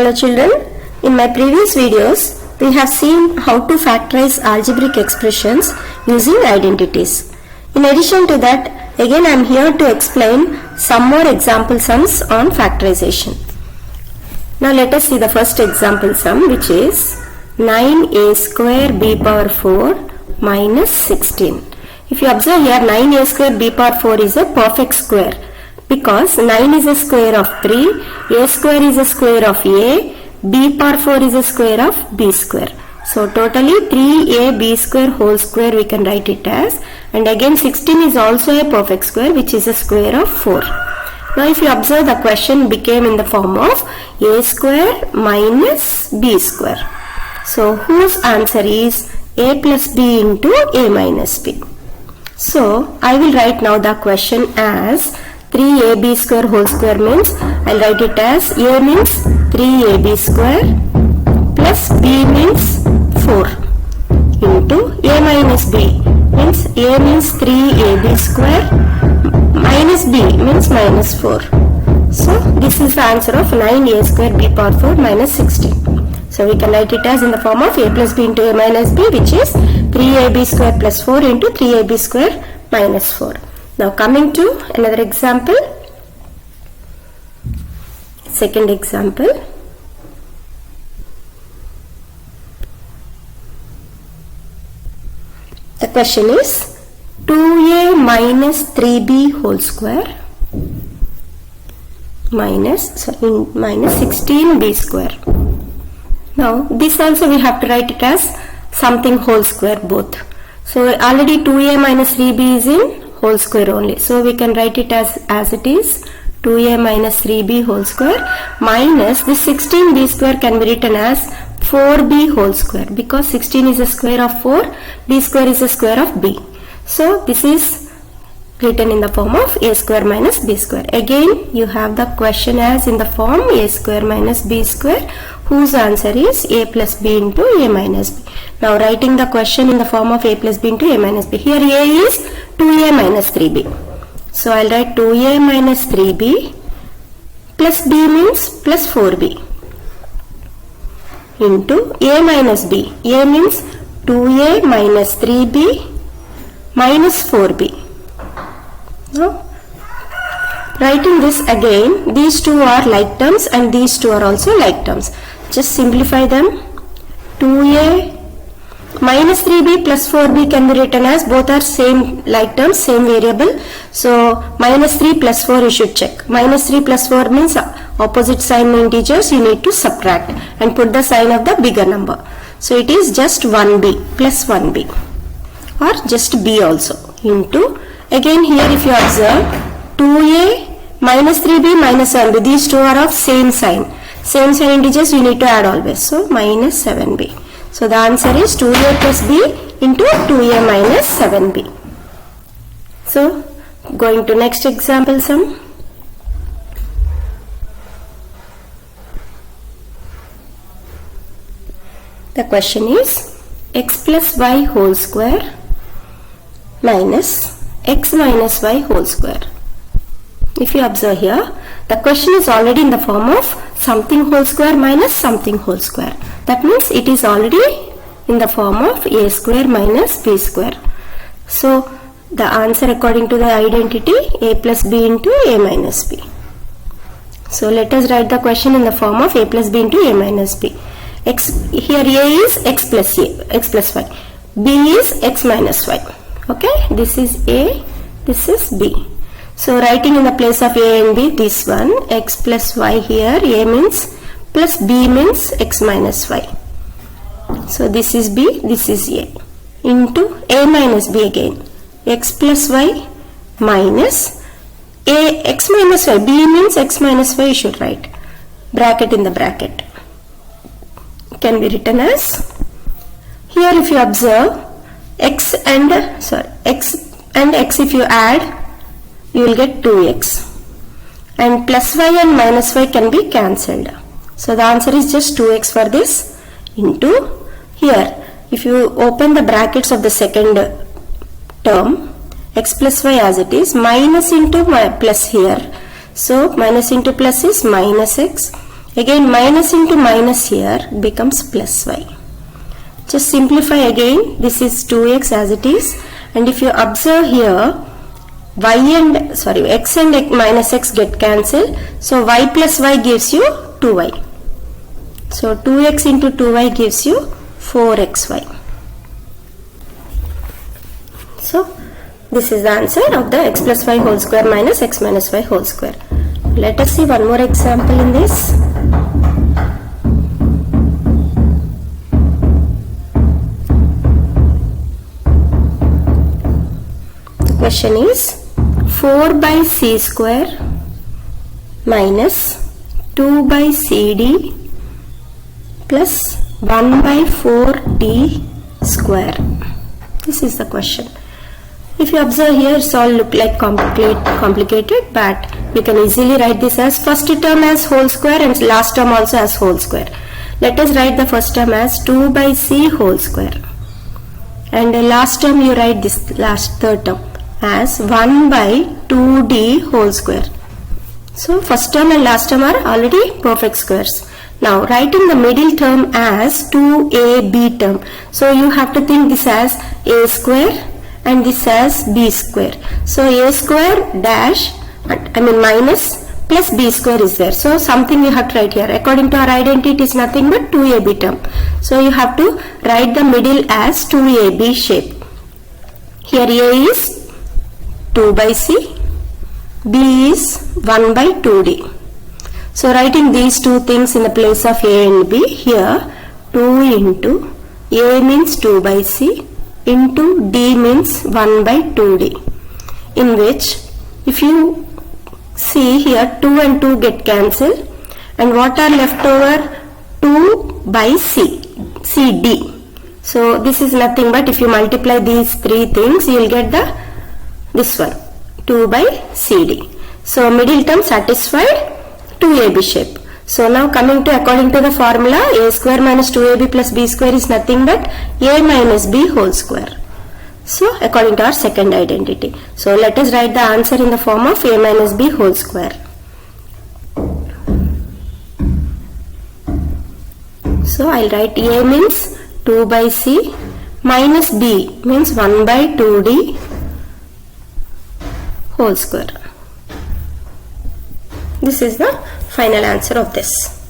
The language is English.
Hello children, in my previous videos we have seen how to factorize algebraic expressions using identities. In addition to that, again I am here to explain some more example sums on factorization. Now let us see the first example sum, which is 9a square b power 4 minus 16. If you observe here, 9a square b power 4 is a perfect square, because 9 is a square of 3, a square is a square of a, b power 4 is a square of b square. So totally 3ab square whole square we can write it as, and again 16 is also a perfect square, which is a square of 4. Now if you observe, the question became in the form of a square minus b square. So whose answer is a plus b into a minus b. So I will write now the question as 3ab square whole square means I will write it as a means 3ab square plus b means 4 into a minus b means a means 3ab square minus b means minus 4. So this is the answer of 9a square b power 4 minus 16. So we can write it as in the form of a plus b into a minus b, which is 3ab square plus 4 into 3ab square minus 4. Now coming to another example, second example. The question is 2a minus 3b whole square minus 16b square. Now this also we have to write it as something whole square both. So already 2a minus 3b is in whole square only. So we can write it as it is 2a minus 3b whole square minus this 16b square can be written as 4b whole square, because 16 is a square of 4, b square is a square of b. So this is written in the form of a square minus b square. Again you have the question as in the form a square minus b square, whose answer is a plus b into a minus b. Now writing the question in the form of a plus b into a minus b. Here a is 2a minus 3b. So I will write 2a minus 3b plus b means plus 4b into a minus b. A means 2a minus 3b minus 4b. Now writing this again, these two are like terms and these two are also like terms. Just simplify them. 2a minus 3b plus 4b can be written as both are same like terms, same variable. So minus 3 plus 4 you should check. Minus 3 plus 4 means opposite sign integers, you need to subtract and put the sign of the bigger number. So it is just 1b plus 1b, or just b also, into again here if you observe 2a minus 3b minus 7b, these two are of same sign. Same sign integers you need to add always. So minus 7b. So the answer is 2a plus b into 2a minus 7b. So going to next example sum. The question is x plus y whole square minus x minus y whole square. If you observe here, the question is already in the form of something whole square minus something whole square. That means it is already in the form of a square minus b square. So the answer according to the identity a plus b into a minus b. So let us write the question in the form of a plus b into a minus b. Here a is x plus y, b is x minus y. Okay, this is a, this is b. So writing in the place of a and b, this one x plus y, here a means plus b means x minus y. So this is b, this is a, into a minus b again, x plus y minus a x minus y, b means x minus y, you should write bracket in the bracket. Can be written as, here if you observe x and x if you add, you will get 2x, and plus y and minus y can be cancelled. So the answer is just 2x for this, into here if you open the brackets of the second term, x plus y as it is, minus into plus here. So minus into plus is minus x, Again minus into minus here becomes plus y. Just simplify again. This is 2x as it is, and if you observe here, x and minus x get cancelled, so y plus y gives you 2y. So 2x into 2y gives you 4xy. So this is the answer of the x plus y whole square minus x minus y whole square. Let us see one more example in this. The question is 4 by c square minus 2 by cd plus 1 by 4d square. This is the question. If you observe here, it's all look like complicated, but we can easily write this as first term as whole square and last term also as whole square. Let us write the first term as 2 by c whole square, and the last term you write this third term as 1 by 2d whole square. So first term and last term are already perfect squares. Now writing the middle term as 2ab term. So you have to think this as a square and this as b square. So a square dash minus plus b square is there. So something you have to write here. According to our identity, it is nothing but 2ab term. So you have to write the middle as 2ab shape. Here a is 2 by c, b is 1 by 2d. So writing these two things in the place of a and b, here 2 into a means 2 by c into d means 1 by 2d, in which if you see here 2 and 2 get cancelled, and what are left over? 2 by cd. So this is nothing but if you multiply these three things, you will get this one 2 by cd. So middle term satisfied, 2ab shape. So now coming to according to the formula, a square minus 2ab plus b square is nothing but a minus b whole square. So according to our second identity. So let us write the answer in the form of a minus b whole square. So I'll write a means 2 by c minus b means 1 by 2d whole square. This is the final answer of this.